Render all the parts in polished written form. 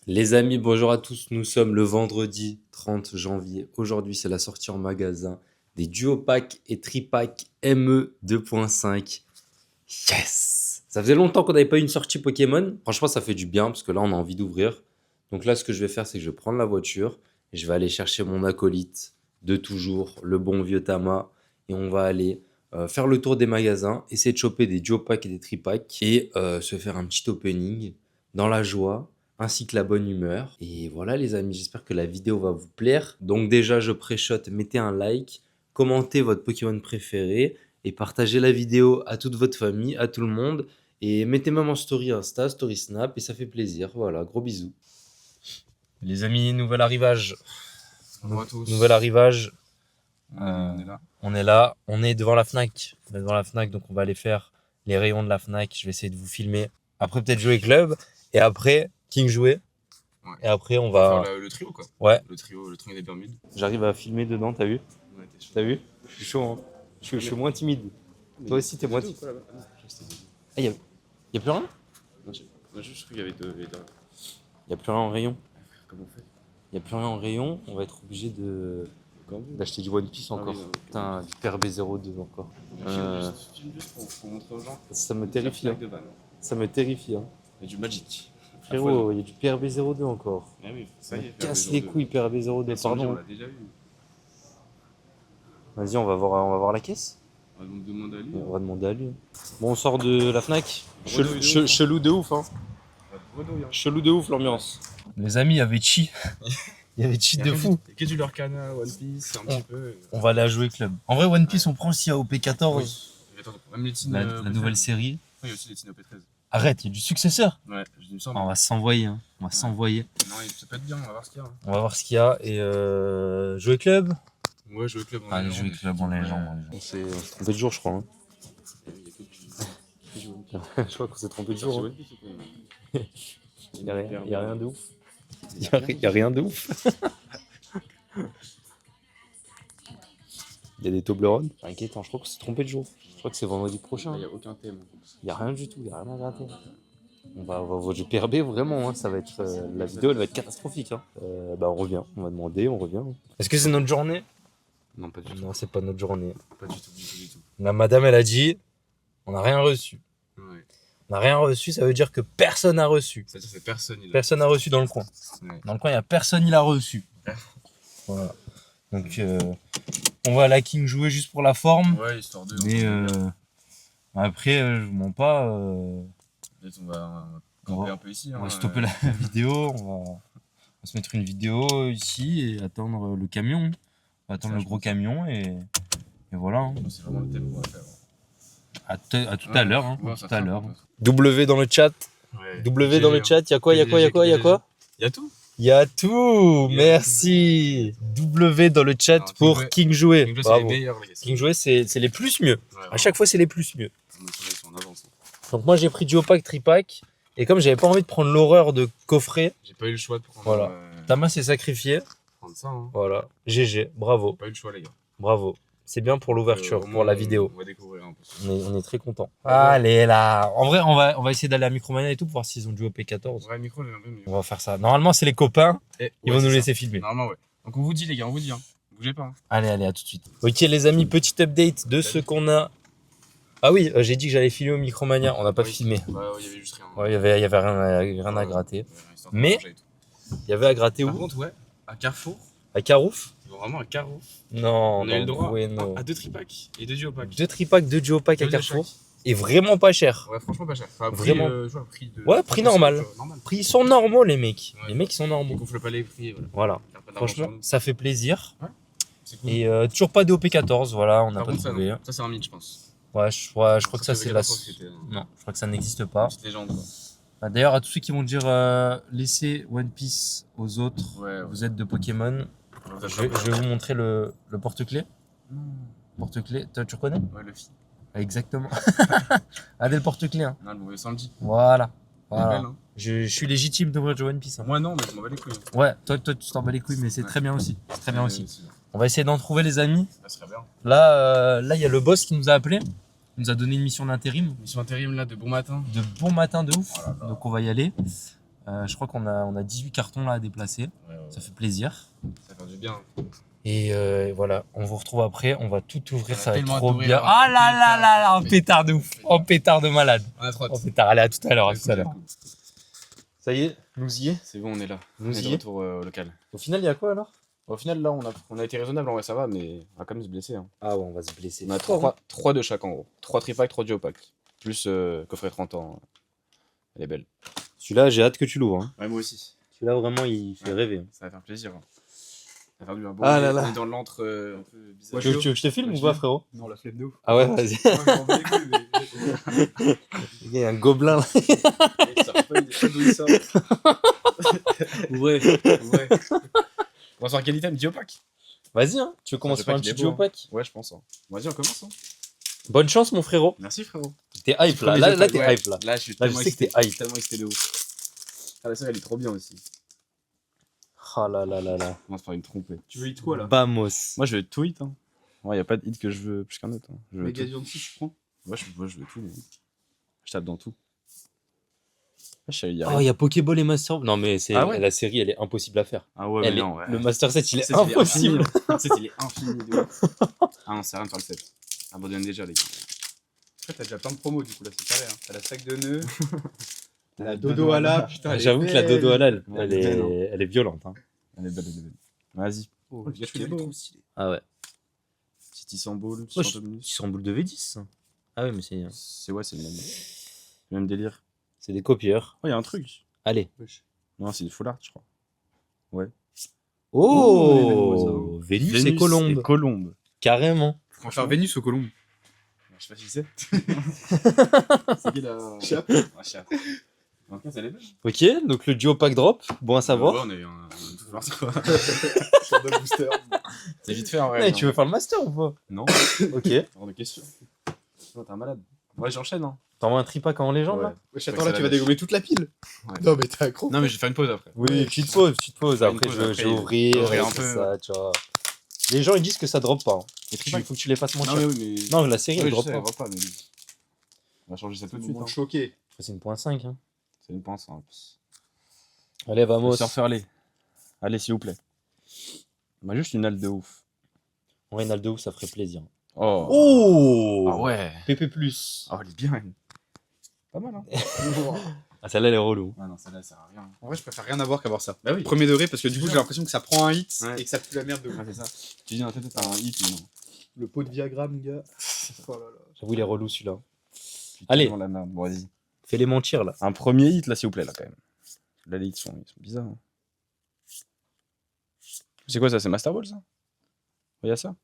Les amis, bonjour à tous. Nous sommes le vendredi 30 janvier. Aujourd'hui, c'est la sortie en magasin des Duo Pack et Tripack ME 2.5. Yes! Ça faisait longtemps qu'on n'avait pas eu une sortie Pokémon. Franchement, ça fait du bien parce que là, on a envie d'ouvrir. Donc là, ce que je vais faire, c'est que je vais prendre la voiture et je vais aller chercher mon acolyte de toujours, le bon vieux Tama. Et on va aller faire le tour des magasins, essayer de choper des Duo Pack et des Tripack et se faire un petit opening dans la joie ainsi que la bonne humeur. Et voilà les amis, j'espère que la vidéo va vous plaire. Donc déjà, je pré-shot, mettez un like, commentez votre Pokémon préféré et partagez la vidéo à toute votre famille, à tout le monde. Et mettez même en story Insta, story Snap et ça fait plaisir. Voilà, gros bisous. Les amis, nouvel arrivage. Bonjour à tous. Nouvel arrivage. On est là. On est devant la Fnac. On est devant la Fnac, donc on va aller faire les rayons de la Fnac. Je vais essayer de vous filmer. Après, peut-être jouer club. Et après, King jouer. Ouais. Et après, on On va. va faire le trio quoi. Ouais. Le trio des Bermudes. J'arrive à filmer dedans, t'as vu? Ouais, t'es chaud. T'as vu? Je suis chaud, hein. Je suis moins timide. Toi aussi, t'es moins timide. Ah, y a plus rien? Non, j'ai juste cru qu'il y avait deux. Y a plus rien en rayon. Comment on fait? Y a plus rien en rayon. On va être obligé d'acheter du One Piece encore. oui, non, Putain, du PRB02 encore. Filme juste pour montrer aux gens. Ça me terrifie, hein. De vanne. Ça me terrifie, hein. Il y a du Magic. Frérot, il y a du PRB02 encore. Ah oui, ça y est. Casse les couilles, PRB02, On pardon. l'a déjà vu. Vas-y, on va voir la caisse. On va donc demander à lui. On va demander à lui. Bon, on sort de la Fnac. Bredouille de ouf, Chelou de ouf, hein. Bredouille, hein. Chelou de ouf l'ambiance. Les amis, il y avait chi. Il y avait cheat de fou. Il y a que du Lorcana, One Piece, un petit peu. On va aller à jouer club. En vrai, One Piece, on prend aussi à OP14. Oui. Attends, même les teams. La nouvelle série. Il y a aussi les teams OP13. Arrête, il y a du successeur. Ouais, je me sens. On va s'envoyer. Hein. On va s'envoyer. Non, ça peut être bien, on va voir ce qu'il y a. On va voir ce qu'il y a. Et jouer club. Ouais, jouer club en Allez, légende. jouer club en légende. On s'est trompé de jour, je crois. Hein. Je crois qu'on s'est trompé de jour. Hein. Il n'y a rien de ouf. Il y a rien de ouf. Il y a des Toblerones. Inquiétant, je crois qu'on s'est trompé de jour. Je crois que c'est vendredi prochain. Il n'y a aucun thème. Il n'y a rien du tout, il n'y a rien à gratter. On va voir du PRB vraiment, hein. Ça va être, la vidéo elle va être catastrophique. Hein. On revient, on va demander, on revient. Est-ce que c'est notre journée? Non, pas du tout. Non, c'est pas notre journée. Pas du tout, du tout. La madame elle a dit, on n'a rien reçu. Ouais. On n'a rien reçu, ça veut dire que personne n'a reçu. C'est-à-dire que personne. Personne n'a reçu dans le coin. Ouais. Dans le coin, il n'y a personne, il a reçu. Voilà. Donc, on va à la King jouer juste pour la forme. Ouais, histoire de. Mais après, je vous mens pas. Peut-être on va camper un peu ici. On va stopper la vidéo. On va se mettre une vidéo ici et attendre le camion. On va attendre le gros camion et voilà. Hein. C'est vraiment le thème qu'on va faire. À tout à l'heure. Hein. Ouais, Tout à l'heure. Ouais. W dans le chat. Ouais. W dans le chat. Il y a quoi? Il y a tout. Il y a tout. Merci. W dans le chat Alors, pour King King jouer. King Jouer, c'est les Bravo. meilleurs, les gars. King jouer, c'est les plus mieux. Ouais, À chaque fois, c'est les plus mieux. ils sont en avance. Donc moi, j'ai pris Duo Pack, Tripack. Et comme j'avais pas envie de prendre l'horreur de coffret, J'ai pas eu le choix de prendre. Voilà. Tama s'est sacrifié. Prendre ça. Hein. Voilà. GG. Bravo. Pas eu le choix, les gars. Bravo. C'est bien pour l'ouverture, Au pour la moins, vidéo. On va découvrir un peu. On est très content. Allez là. En vrai, on va essayer d'aller à Micromania et tout pour voir s'ils ont Duo P14. Ouais, micro, j'aime bien. On va faire ça. Normalement, c'est les copains. Ils vont nous laisser filmer. Normalement, ouais. Donc on vous dit, les gars, on vous dit. Hein. Bougez pas. Hein. Allez, à tout de suite. Ok, les amis, petit update de ce qu'on a. Ah oui, j'ai dit que j'allais filmer au Micromania. On n'a pas filmé. Ouais, il y avait juste rien. Ouais, il y avait rien à gratter. Mais il y avait à gratter Par où? contre, ouais, à Carrefour. À Carouf? Vraiment à Carrefour. Non, On a eu le droit Bueno. à 2 tripacks et 2 duopacks. 2 tripacks, 2 Duo Pack à Deux de Carrefour. chaque. Et vraiment pas cher. Ouais, franchement pas cher. Enfin, Vraiment. Prix de... Ouais, prix normal. normal. Prix, ils sont normaux, les mecs. Ouais. Les mecs, ils sont Ils normaux. gonflent pas les prix. Voilà. Voilà. Ils perdent pas d'argent Franchement, sur nous. ça fait plaisir. C'est cool. Et toujours pas de OP14, voilà, on n'a Par pas contre, ça, trouvé. non. Ça, c'est un mythe, je pense. Ouais, je crois que ça, c'est la. C'était Non, je crois que ça n'existe pas. une petite légende, quoi. Bah, d'ailleurs, à tous ceux qui vont dire laissez One Piece aux autres, Ouais. vous êtes de Pokémon. Vous Je vais vous montrer le porte-clés. Non. Porte-clés, toi, tu reconnais? Ouais, Luffy. Exactement. Regardez le porte-clés. Hein. Non, le mauvais Sanji. Voilà. Elle est Voilà. belle, hein. Je suis légitime d'ouvrir du One Piece. Hein. Moi, non, mais je m'en bats les couilles. Ouais, toi, tu t'en bats les couilles, mais c'est Ouais. très bien aussi. C'est très bien aussi. Ouais. On va essayer d'en trouver, les amis. Ça serait bien. Là, il y a le boss qui nous a appelé. Il nous a donné une mission d'intérim. Mission intérim là de bon matin. De bon matin de ouf. Oh là là. Donc, on va y aller. Je crois qu'on a 18 cartons là à déplacer. Ouais, Ça fait plaisir. Ça fait du bien. Et voilà, on vous retrouve après. On va tout ouvrir, Ça ça va va être tellement trop d'ouvrir, bien. alors. Ah là là là là, un Pétard. pétard de ouf. Oh, pétard de malade. On a trop Oh, pétard. Allez, à tout à l'heure. À tout à l'heure. Cool. Ça y est, nous y est. C'est bon, on est là. Nous On est y de est. retour au local. Au final, il y a quoi alors? Au final, là, on a été raisonnable, en vrai, ça va, mais on va quand même se blesser. Hein. Ah ouais, on va se blesser. On a fort, 3 de chaque en gros. 3 tripack, 3 duopack. Plus coffret 30 ans. Elle est belle. Celui-là, j'ai hâte que tu l'ouvres. Hein. Ouais, moi aussi. Celui-là, vraiment, il fait rêver. Hein. Ça va faire plaisir. Hein. Ça va faire du bien. Bon, Ah on est- là là. On est dans l'antre un peu bizarre. Ouais, Tu veux que je te filme ou pas, frérot? Non, la flemme de ouf. Ah ouais, vas-y. Moi, je m'en bats les couilles, mais- Il y a un gobelin là. Il sort pas, il est pas d'où il sort. Ouais. Ouais. On va sur quel item? Duopack? Vas-y, hein. Tu veux commencer par un Duopack, il petit est beau, duopack? Ouais, je pense. Hein. Vas-y, on commence. Hein. Bonne chance, mon frérot. Merci, frérot. T'es hype là. Là, t'es hype là. Là, je suis Là, je tellement sais que t'es excité. hype. Tellement excité de ouf. Ah, la série, elle est trop bien aussi. Ah là là là là. On va se faire une trompée. Tu veux hit quoi là? Vamos. Moi, je veux tout hit. Hein. Ouais, y a pas de hit que je veux plus qu'un autre. Hein. Je veux tout. Méga Dion 6, je prends. Ouais, je veux tout. Moi. Je tape dans tout. Y a Oh, rien. il y a Pokéball et Master. Non, mais c'est Ah ouais la série, elle est impossible à faire. Ah ouais, Elle mais est- non, ouais. Le Master 7, il est Le set, il est impossible. infini. Le set, il est infini. De ouf. Ah non, c'est rien de faire le set. Abandonne déjà, les gars. Après, t'as déjà plein de promos du coup là, c'est pareil. Hein. T'as la sac de nœuds. T'as la dodo à la. Putain, elle est J'avoue que la belle. Dodo à elle, Ouais, elle elle est belle, hein. elle est violente. Hein. Elle est belle, elle est belle. Vas-y. Oh, Oh, le gars, il est beau. trop stylé. Ah ouais. City sans ball, Oh, 60 minutes. Ils sont en boule de V10. hein. Ah ouais, mais c'est C'est le même délire. des copieurs. Oh, y a un truc. Allez. Wesh. Non, c'est du full art, je crois. Oh, Vénus et Colombe. Colombe. Carrément. On va faire Vénus ou Colombe? Je sais pas si c'est. C'est qui la. Chape. Ah, chape. En tout cas, ça l'est belle. Ok, donc le duo pack drop, bon à savoir. Ouais, on est un full art, quoi. Shadow Booster. C'est vite fait en vrai. Ouais, tu veux faire le master ou pas? Non, Ok. hors de question. Non, t'es un malade. Ouais, j'enchaîne, hein. T'envoies un tripack en légende Ouais. là? Wesh, Ouais, attends, c'est là, la tu vas lèche. dégommer toute la pile. Ouais. Non, mais t'es accro. Non, mais je vais faire une pause après. Oui, petite pause, petite pause. Une Après, pause, je vais après, ouvrir ouvrir un tout peu, ça, tu vois. Les gens ils disent que ça drop pas. Hein. Les Il faut que tu les fasses mentir. Non, mais oui, mais. Non, la série elle Oui, je drop sais, pas. elle drop pas, mais. On va changer ça tout de suite. Hein. Choqué. C'est une .5. Hein. C'est une pince, hein. Allez, vamos. Surferlez. Allez, s'il vous plaît. On a juste une halle de ouf. En Reynald de ouf, ça ferait plaisir. Oh. Oh Ah ouais. PP+. Oh, elle est bien, elle. Pas mal, hein. Ah, celle-là, elle est relou. Ah non, celle-là, ça sert à rien. En vrai, je préfère rien avoir qu'avoir ça. Bah oui. Premier degré, parce que du coup, j'ai l'impression que ça prend un hit Ouais. et que ça pue la merde de ouf. Ouais, c'est ça. Tu dis, non, peut-être t'as un hit, mais non. Le pot de Viagra, mon gars. Oh là là. J'avoue, il est relou celui-là. Putain, Allez. dans la merde. Bon, vas-y. Fais-les mentir là. Un premier hit, là, s'il vous plaît, là, quand même. Là, les hits ils sont bizarres. Hein. C'est quoi ça? C'est Master Ball, ça? Regarde ça.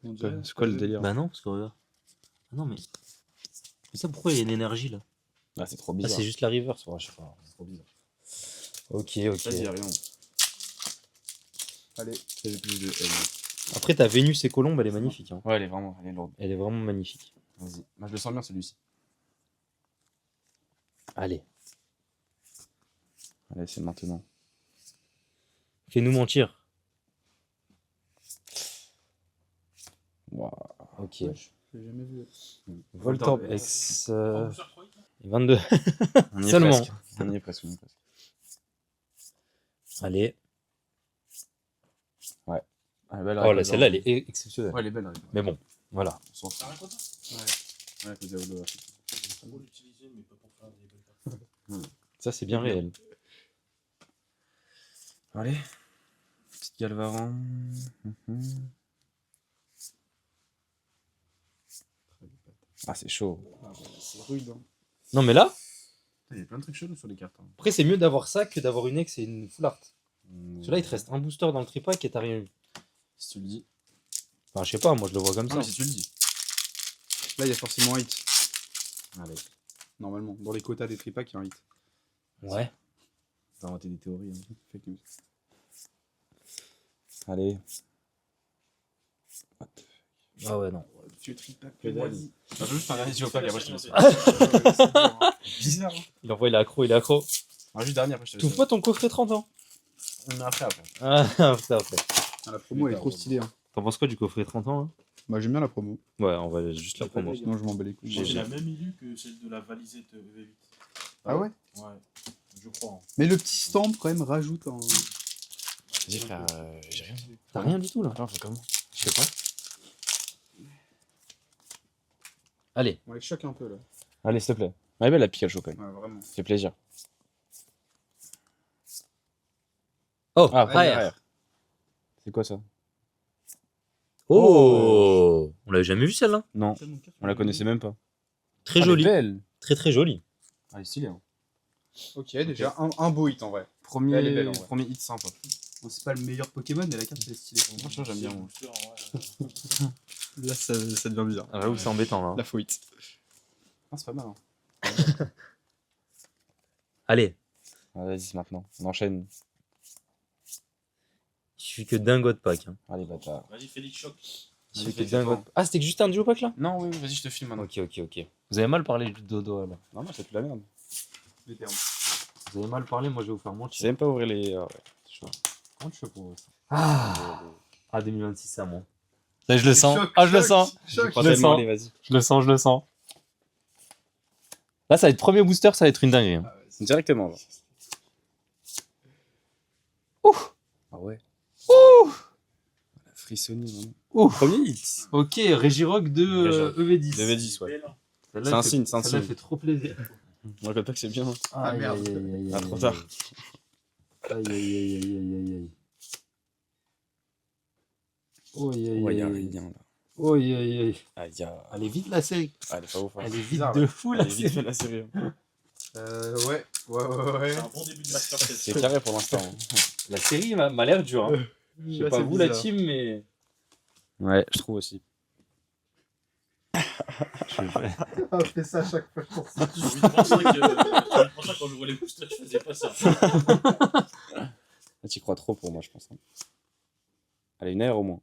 On dirait- C'est quoi le délire? Bah non, parce que regarde. Ah non, mais. Mais ça, pourquoi il y a une énergie là? Ah, c'est trop Ah, bizarre. c'est juste la reverse. Ouais, je sais pas. C'est trop bizarre. Ok, Vas-y, ok. rien. Allez. J'ai plus de L. Après, ta Vénus et Colombe, elle est magnifique. Hein. Ouais, elle est lourde. Elle est vraiment magnifique. Vas-y. Moi, je le sens bien, celui-ci. Allez, Allez, c'est maintenant. fais-nous mentir. Waouh. Ok. Wesh, j'ai jamais vu. Voltorb X 22. On y est Seulement. presque. On y est presque. Allez. Ah, belle, Oh là, celle-là, elle est exceptionnelle. Ouais, elle est belle. Mais bon, voilà. On s'en fout. Ouais, faut dire holographique. Ça, c'est bien réel. Allez. Petite Galvaran. Ah, c'est chaud. C'est rude. Hein. Non, mais là, Il y a plein de trucs chelous sur les cartes. Hein. après, c'est mieux d'avoir ça que d'avoir une X et une full art. Celui-là, il te reste un booster dans le tripack et t'as rien eu. Si tu le dis. Enfin, je sais pas, moi, je le vois comme Non, ça. mais si tu le dis. Là, il y a forcément un hit. Allez. Normalement. Dans les quotas des tripacks, il y a un hit. Ouais. T'as inventé des théories. Hein. Fake news. Allez. Ah ouais, non. Tu tripack. Que dalle. vas-y. Je veux juste un dernier duopack, après je te laisse. Bizarre. Hein. Il envoie, il est accro, il est accro. Un juste dernier, après je te laisse. T'ouvres pas ton coffret 30 ans? On est après. Ah, putain, après. Ah, la promo, elle est trop stylée. Hein. T'en penses quoi du coffret 30 ans, hein? Bah, j'aime bien la promo. Ouais, on va juste la promo. Sinon, je m'en bats les couilles. J'ai la même illue que celle de la valisette V8. Ah ouais? Ouais, je crois. Hein. Mais le petit stamp, quand même, rajoute un. Vas-y, frère, j'ai rien. T'as rien du tout là. Non, faut comment? Je sais pas. Allez. On les choque un peu là. Allez, s'il te plaît. Elle est belle la Pikachu quand même. Ouais, vraiment. Ça fait plaisir. Oh, Ah, frère. C'est quoi ça? Oh, on l'avait jamais vu celle-là. Non, on la connaissait même pas. Très Ah, jolie. elle est belle. Très très jolie. Ah, elle est stylée. Hein. Ok, déjà un beau hit en vrai. Elle est belle, en vrai. Premier hit sympa. Bon, c'est pas le meilleur Pokémon, mais la carte elle est stylée. Moi, je j'aime bien. Moi. Là, ça devient bizarre. Ah, j'avoue, c'est embêtant là. La faux hit. Ah, c'est pas mal. Hein. Allez. Ah, vas-y, c'est maintenant. On enchaîne. Il suffit que d'un God Pack. Hein. Allez, bâtard. Vas-y, Félix, choc. Il suffit que d'un God Pack. Ah, c'était que juste un duo pack là. Non, oui, vas-y, je te filme maintenant. Ok. Vous avez mal parlé du dodo là. Non, non, c'est plus la merde. Les termes. Vous avez mal parlé, moi je vais vous faire Tu sais mentir. même pas ouvrir les. Ah, ouais, c'est chaud. Comment tu fais pour ça? Ah, 2026, c'est à moi. Ça, je le sens. Ah, je le sens. Choc. Je le sens. Allez, vas-y. Je le sens. Là, ça va être premier booster, ça va être une dinguerie. Hein. Directement, genre. Ah ouais. La frissonnie, vraiment. Ouf. Premier hit. Ok, Regirock de EV10. De V10, ouais. Celle-là, C'est un elle fait- signe, c'est un celle-là, signe. fait trop plaisir. On regrette pas que c'est bien. Ah, merde. Ah, trop tard. Aïe. Oh, y'a rien là. Aïe. Ah, y'a. Elle est vite la série. Ah, elle est pas ouf. Hein. Elle est vite bizarre, de fou la Elle est vite série. fait la série. Hein. Ouais. C'est un bon début de masterclass. C'est carré pour l'instant. Hein. La série m'a l'air dure. Hein. Je sais Là, pas c'est vous la bizarre. team, mais. Ouais, je trouve aussi. Ah, on fait ça à chaque fois, je pense. C'est 8.5 quand je vois les boosters, je faisais pas ça. Là, tu crois trop pour moi, je pense. Hein. Allez, une aire au moins.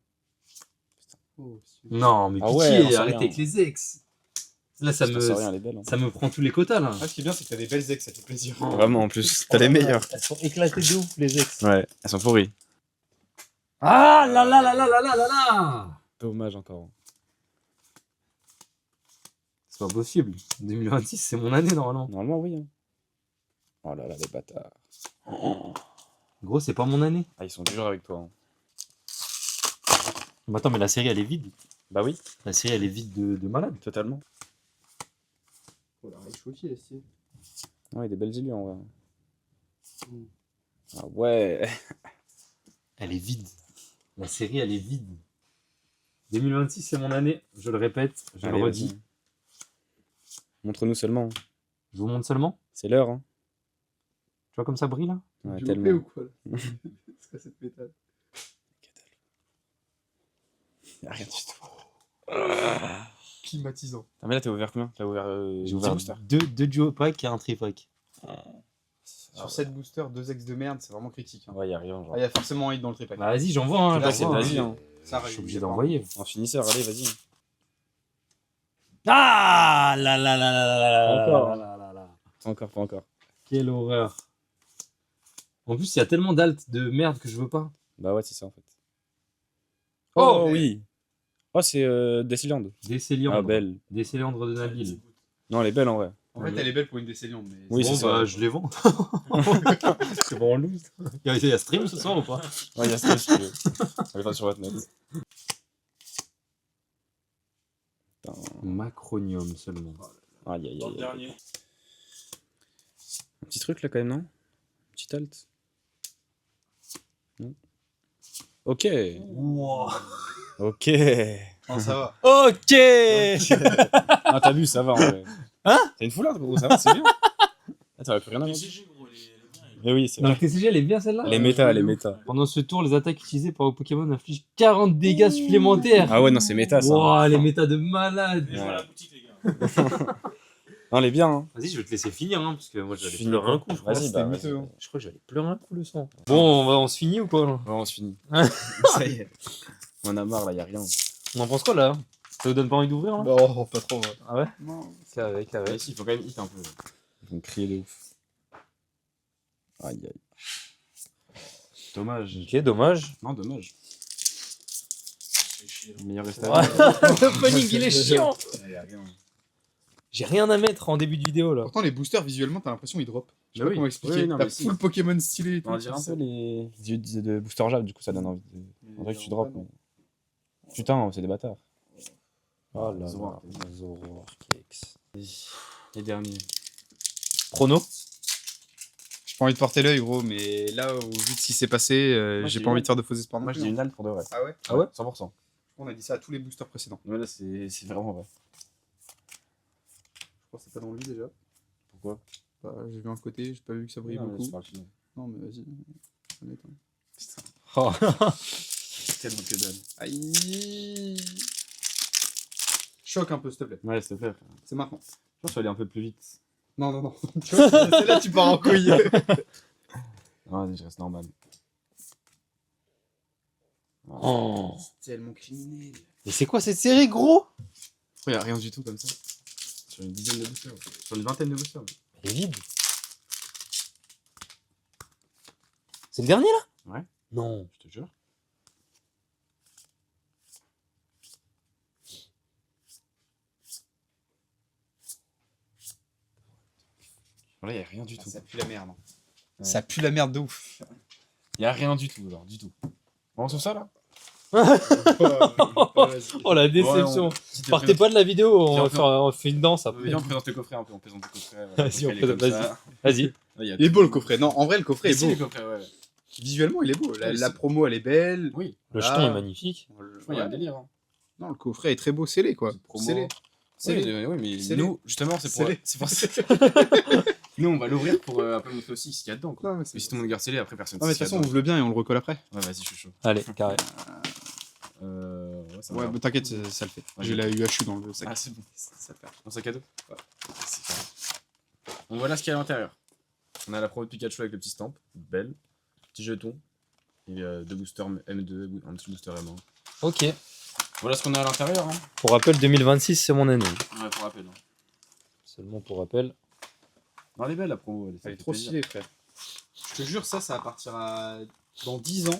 Non, mais Ah pitié, ouais, on sait arrêtez rien. avec les ex. Là, ça Putain, c'est rien, elle est belle. Hein. ça me prend tous les quotas là. Ah, ce qui est bien, c'est que t'as des belles ex, ça fait plaisir. Vraiment, en plus. T'as les meilleurs. Elles sont éclatées de ouf, les ex. Ouais, elles sont pourries. Ah là là là là là là là là. Dommage encore. C'est pas possible. 2026, c'est mon année normalement. Normalement, oui. Hein. Oh là là, les bâtards. Gros, c'est pas mon année. Ah, ils sont durs avec toi. Hein. Mais attends, mais la série elle est vide. Bah oui, La série elle est vide de malade. totalement. Oh, la réchauffe, elle est stylée. Ouais, des belles illusions en vrai. Mm. Ah ouais. Elle est vide. La série elle est vide. 2026, c'est mon année. Je le répète, je Allez, le redis. vas-y. Montre-nous seulement. Je vous montre seulement. C'est l'heure. Hein. Tu vois comme ça brille là. Ouais, Du tellement. OP ou quoi là C'est quoi cette méthode? Y'a rien du tout. Climatisant. Ah, mais là, t'as ouvert combien? T'as ouvert. J'ai 10 ouvert boosters. deux duo pack et un tripack. Sur 7 boosters, 2 ex de merde, c'est vraiment critique. Hein. Ouais, y'a rien. Genre. Ah, il y a forcément un hit dans le tripack. Bah vas-y, j'envoie. Hein, Là, j'envoie, vas-y, hein. hein. Ça Je suis obligé arrive, d'envoyer. En finisseur, allez, vas-y. Ah là là là là là là Encore. là là là. Pas encore, pas encore. Quelle horreur. En plus, il y a tellement d'alt de merde que je veux pas. Bah ouais, c'est ça en fait. Oh, Oh oui. Oh, c'est Deciland. Des céliandres. Ah, belle. Des céliandres de Nabil. Non, elle est belle en vrai. En fait, elle est belle pour une décéliante, mais. Oui, Bon, c'est ça. bah, je les vends. C'est bon, loose. Il y a stream ce soir ou pas? Ouais, il y a ça, si tu veux. Allez, pas sur votre net. Putain. Macronium seulement. Aïe, aïe, Dans le aïe. dernier. Un petit truc là quand même, non? Petit alt. Non. Ok. Wow. Ok. Non, ça va. Ok. Ah, t'as vu, ça va en vrai. Hein? T'as une foularde, gros, ça va, c'est bien. Ah, t'aurais plus rien à voir. TCG, gros, elle est bien. Mais oui, c'est Non, vrai. le TCG, elle est bien celle-là. Elle est méta, elle est méta. Pendant ce tour, les attaques utilisées par vos Pokémon infligent 40 dégâts supplémentaires. Ah ouais, non, c'est méta ça. Wow, les méta de malade. Et je vois Ouais. la boutique, les gars. Non, elle est bien. Hein. Vas-y, je vais te laisser finir, hein, parce que moi j'allais Finis, pleurer un quoi. coup. Je crois. Vas-y, C'était bah, miteux, vas-y. hein. Je crois que j'allais pleurer un coup le sang. Bon, on se finit ou quoi là? Ouais, on se finit. Ça y est. On en a marre là, y'a rien. On en pense quoi là? Ça vous donne pas envie d'ouvrir là? Non, pas trop. Ouais. Ah ouais? Non. C'est avec, Ouais, si, il faut quand même hit un peu. Ils vont crier de ouf. Aïe aïe. Dommage. Ok, dommage. Non, dommage. C'est chier. Meilleur Ouais. restaurant. Le opening il est chiant. Y'a rien. J'ai rien à mettre en début de vidéo là. Pourtant, les boosters, visuellement, t'as l'impression ils drop. Je sais Bah pas oui. comment expliquer. Oui, non, T'as mais si. full Pokémon stylé et tout. On dirait un peu les yeux de Booster Jab, du coup ça donne envie. On dirait que tu drops. Mais... Putain, c'est des bâtards. Oh là Zoroark. là. Zoroark. Les derniers. Prono. J'ai pas envie de porter l'œil, gros, mais là, au vu de ce qui s'est passé, Moi, j'ai j'ai pas eu envie de faire de faux espoirs non Moi plus, je dis hein. une dalle pour de vrai. Ah ouais? Ah ouais 100%. On a dit ça à tous les boosters précédents. Mais là c'est vraiment vrai. Je crois que c'est pas dans lui déjà. Pourquoi? Bah, j'ai vu un côté, j'ai pas vu que ça brillait Non, mais beaucoup. tu parles chinois. Non, mais vas-y. Honnête, hein. Putain, Oh. tellement que dalle. Aïe. Choque un peu, s'il te plaît. Ouais, s'il te plaît. C'est maintenant. Je pense qu'il faut aller un peu plus vite. Non, non, non. Tu vois, celle-là, tu pars en couille. Non, vas-y, je reste normal. Oh. C'est tellement criminel. Mais c'est quoi cette série, gros? Pourquoi y'a rien du tout comme ça? Sur une dizaine de boosters. Sur une vingtaine de boosters. Elle est vide. C'est le dernier là? Ouais. Non. Je te jure. Voilà, y'a rien du tout. Ça pue la merde. Ouais. Ça pue la merde de ouf. Y'a rien du tout, alors, du tout. On sur ça là? Oh la déception. Partez pas de la vidéo, on fait une danse après. Viens, on présente le coffret un peu, on présente le coffret. Voilà, Vas-y, on le coffret, il est présente, comme vas-y. ça. Vas-y. Là, Il est beau le coffret. Non, en vrai, le coffret Mais est si, beau. le coffret, ouais. Visuellement, il est beau. La, Oui, la c'est- promo, elle est belle. Oui, Le Ah. jeton est magnifique. je crois qu'il y a un délire. Hein. Non, le coffret est très beau, scellé quoi. Petite promo. Scellé. Oui, Scellé. oui, mais C'est nous, justement, c'est pour, Scellé. c'est pour ça. Nous, on va l'ouvrir pour un peu montrer aussi ce qu'il y a dedans. Quoi. Non, mais Mais si tout le monde garde scellé, après personne. Non, mais de sait toute ce qu'il y façon, a ouvre le bien et on le recolle après. dedans. Ouais, vas-y, je suis chaud. Allez, carré. Ouais, ça Ouais, va. bah, t'inquiète, ça le fait. Ouais, J'ai la UHU dans le sac. Ah, c'est bon, ça perd. Mon sac à dos? Ouais. C'est carré. Donc voilà ce qu'il y a à l'intérieur. On a la promo de Pikachu avec le petit stamp, belle. Petit jeton. Il y a deux boosters M2, un petit booster M1. Ok. Voilà ce qu'on a à l'intérieur. Hein. Pour rappel, 2026, c'est mon année. Ouais, pour rappel. Hein. Seulement pour rappel. Non, elle est belle la promo. Elle est trop stylée, frère. Je te jure, ça va partir à... dans 10 ans.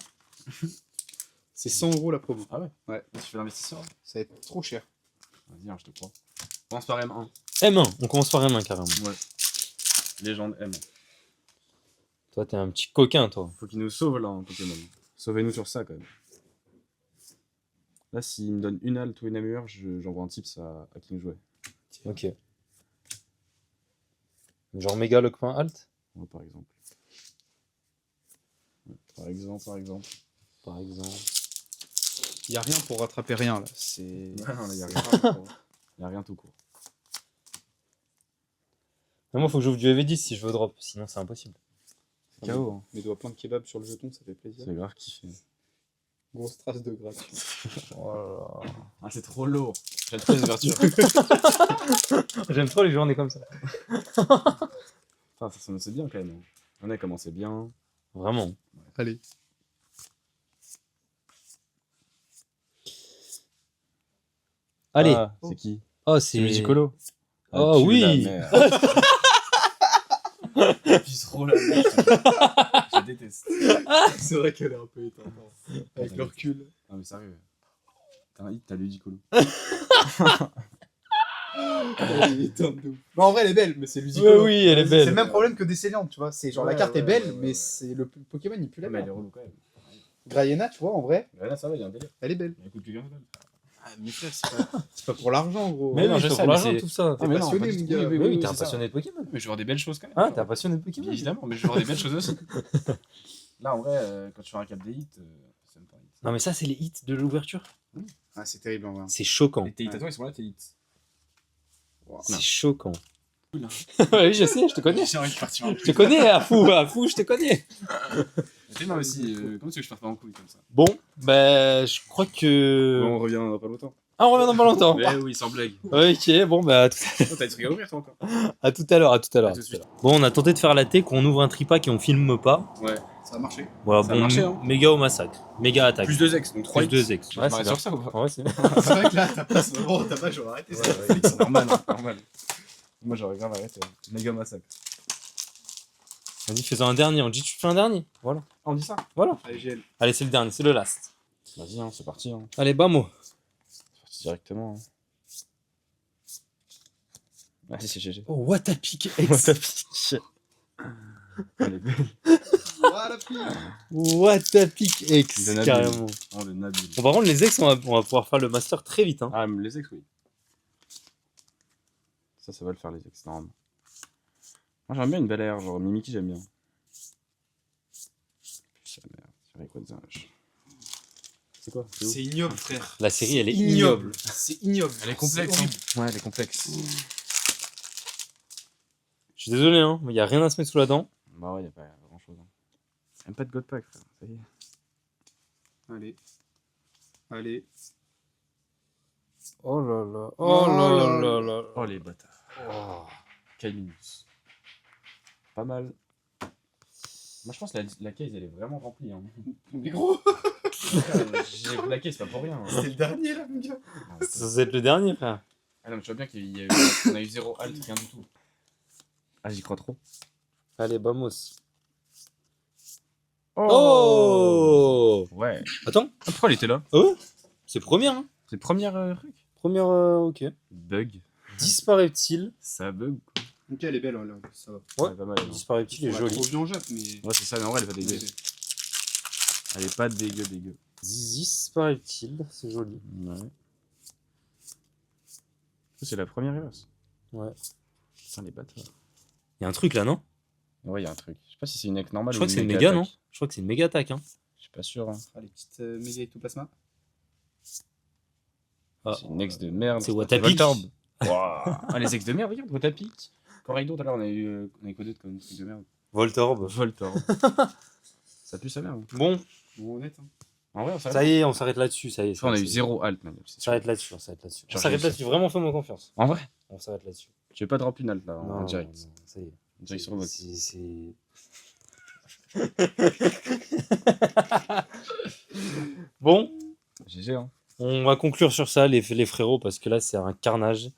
C'est 100 € la promo. Ah ouais? Ouais. Tu fais l'investisseur? Ça va être trop cher. Vas-y, hein, je te crois. On commence par M1. M1, on commence par M1 carrément. Ouais. Légende M1. Toi, t'es un petit coquin, toi. Faut qu'il nous sauve là en Pokémon. Sauvez-nous sur ça quand même. Là, s'il me donne une halte ou une amure, j'envoie un tips à King Jouet. Ok. Genre méga lockman alt, Ouais, par exemple. Ouais, par exemple. par exemple. Il y a rien pour rattraper rien là. C'est. Ouais, non, là, y a rien. Y a rien tout court. Mais moi, faut que j'ouvre du EV10 si je veux drop, sinon c'est impossible. C'est KO. Hein. Mes doigts plein de kebab sur le jeton, ça fait plaisir. C'est grave kiffé. Grosse trace de gras. Oh là Ah, c'est trop lourd. J'aime trop les ouvertures. là. J'aime trop les journées comme ça. Enfin, ça c'est bien quand même. On a commencé bien. Vraiment. Allez. Allez. Ah, c'est qui? Oh, C'est c'est Musicolo. Oh, oui. Puis trop la merde. Je déteste. C'est vrai qu'elle est un peu éteinte. Avec le recul. Non mais sérieux. T'as un hit, t'as Ludicolo. Elle est éteinte de ouf. Mais en vrai, elle est belle, mais c'est Ouais, Ludicolo. oui, elle est C'est belle. le même problème que Décéliante, tu vois. C'est genre la Ouais, carte est ouais, belle, ouais, ouais, mais ouais. c'est le Pokémon, il pue la Mais elle est merde. relou quand même. Grayena, tu vois, en vrai, Ouais, là ça va, il y a un délire. elle est belle. Il coûte plus qu'un seul. Ah, mais frère, c'est pas pour l'argent, gros. Mais non, oui, je c'est sais, pour mais l'argent, c'est- tout ça. T'es mais non, passionné, pas du mon tout. gars. Oui, Oui, oui, t'es un c'est ça. passionné de Pokémon. Mais je veux voir des belles choses quand même. Ah, t'es un passionné de Pokémon. Évidemment, mais je veux voir des belles choses aussi. Là, en vrai, quand tu fais un cap des hits, c'est même pas un hit. Non, mais ça, c'est les hits de l'ouverture. Ah, c'est terrible, en vrai. C'est choquant. Et tes hits à toi, ils sont là, tes hits. C'est choquant. Cool, hein. Oui, je sais, je te connais. J'ai envie de partir en Je te couille. connais, à fou, je te connais. Et moi aussi, comment tu veux que je parte pas en couille comme ça? Bon, bah, je crois que. On revient dans pas longtemps. Ah, on revient dans pas longtemps. Mais oui, sans blague. Ok, bon, bah, à tout Oh, t'as des trucs à ouvrir toi encore? à tout à l'heure, à tout à l'heure. À tout de suite. Bon, on a tenté de faire la thé, qu'on ouvre un tripack et on filme pas. Ouais. Ça a marché. Voilà, Ça a bon, marché, hein. méga au massacre. Méga attaque. Plus 2 ex, donc 3 Plus hits. 2 ex. Tu vas te marrer sur ça ou pas? Ouais, c'est C'est vrai que là, ta place, vraiment, ta page, j'aurais arrêté. C'est normal, hein, normal. Moi j'aurais grave arrêté. Méga massacre. Vas-y, fais-en un dernier. On dit, tu fais un dernier. Voilà. On dit ça? Voilà. Allez, GL. Allez, c'est le dernier, c'est le last. Vas-y, hein, c'est parti. Hein. Allez, bamo. C'est parti directement. Hein. Ah, c'est GG. Oh, what a pick X. What a pick. Elle est belle. Voilà, puis. What a pick X, De Nabil. carrément. Oh, le Nabil. Bon, par contre, les ex, on va pouvoir faire le master très vite. Hein. Ah, mais les ex, oui. Ça va le faire, les ex, normalement. Moi, j'aime bien une belle air, genre Mimiki, j'aime bien. Putain, merde, c'est Rayquaza. C'est quoi? C'est où? C'est ignoble, frère. La série, elle est ignoble. C'est ignoble. Elle est complexe, C'est hein. horrible. Ouais, elle est complexe. Je suis désolé, hein, mais il n'y a rien à se mettre sous la dent. Bah ouais, y'a pas grand chose. Même pas de God Pack, frère. Ça y est. Allez. Allez. Oh là là. Oh là là là. Oh, les bâtards. Oh. Kaiminus. Pas mal. Moi, je pense que la case, elle est vraiment remplie. Hein. Mais gros, J'ai la case, pas pour rien. Hein. c'est le dernier là, mon gars. Ça va être le dernier, frère. Ah non, mais tu vois bien qu'on a eu 0 alt, rien du tout. Ah, j'y crois trop. Allez, vamos. Oh, Oh Ouais. Attends, Ah, pourquoi elle était là? c'est première. Hein. C'est première truc. Première, ok. Bug. Disparaît-il. Ça bug. Ok, elle est belle, là. Ça va. Ouais. pas mal. Elle, non. Disparaît-il est On l'a joli. trop vu en Jap, mais. Ouais, c'est ça, mais en vrai, elle est pas dégueu. Elle est pas dégueu. Disparaît-il, c'est joli. Ouais. C'est la première reverse. Ouais. Putain, les bâtards. Il y a un truc là, non? Ouais, il y a un truc. Je sais pas si c'est une deck normale Je ou crois que c'est une méga méga, attaque. non? Je crois que c'est une méga attaque, hein. Je suis pas sûr. Hein. Ah, les petites méga ectoplasma. Ah. C'est une ex de merde. C'est Watapic. Voltorb. Waouh. Ah, les ex de merde, regarde, Watapic. Corridor, tout à l'heure, on a eu quoi d'autre comme truc de merde? Voltorb. Voltorb. Ça pue sa merde. Bon, Bon, honnête. Hein. En vrai, on s'arrête. ça y est, on s'arrête là-dessus, ça y est. Je crois qu'on a eu c'est- 0 alt, man. On s'arrête là-dessus, on s'arrête là-dessus. On Genre, s'arrête j'ai- là-dessus, vraiment fais-moi confiance. En vrai? On s'arrête là-dessus. Tu veux pas drop une alt là, en Non, direct. non, ça y est. En direct sur le box. C'est... Bon, GG, hein. on va conclure sur ça, les frérots, parce que là, c'est un carnage.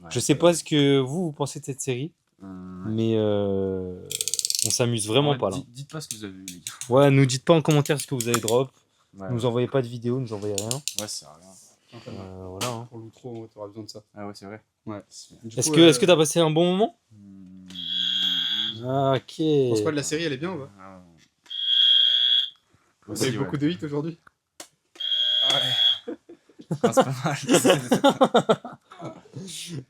Je sais pas ce que vous pensez de cette série, mais on s'amuse vraiment pas là. Dites pas ce que vous avez vu, les gars. Ouais, nous dites pas en commentaire ce que vous avez drop. Ouais, Nous envoyez pas de vidéos, nous envoyez rien. ouais, c'est rien. Voilà. Hein. Pour l'outro, t'auras besoin de ça. Ah ouais, c'est vrai. Ouais. Est-ce que t'as passé un bon moment? Ah, ok. Tu penses quoi de la série, elle est bien ou pas? Ah, Vous avez aussi, beaucoup de hits aujourd'hui? ouais. Ah, c'est pas mal.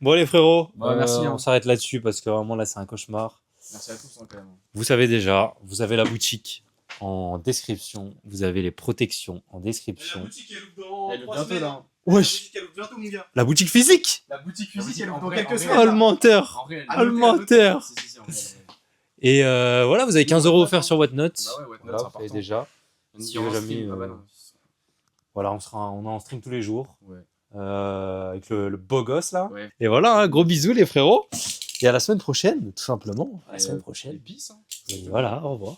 Bon les frérots, Bon, merci, hein. on s'arrête là-dessus parce que vraiment là c'est un cauchemar. Merci à tous, hein, quand même. Vous savez déjà, vous avez la boutique en description, vous avez les protections en description. boutique, elle ouvre dans Elle ouvre 3 bientôt, semaines. là. La Wesh, boutique, elle ouvre bientôt, mon gars. la boutique physique. La boutique La physique, boutique, elle en ouvre dans vrai, quelques en semaines. vrai. Oh le menteur, En réel. oh le menteur. Si, en vrai. Et voilà, vous avez 15 € offerts sur Whatnot. Bah ouais, Whatnot, Voilà, c'est vous savez important. déjà. Si Si on jamais, stream, ah bah non. Voilà, on est en stream tous les jours. Ouais. Avec le beau gosse là. Ouais. Et voilà, hein, gros bisous les frérots. Et à la semaine prochaine, tout simplement. À la Et, semaine Et prochaine. peace, hein. Et voilà, au revoir.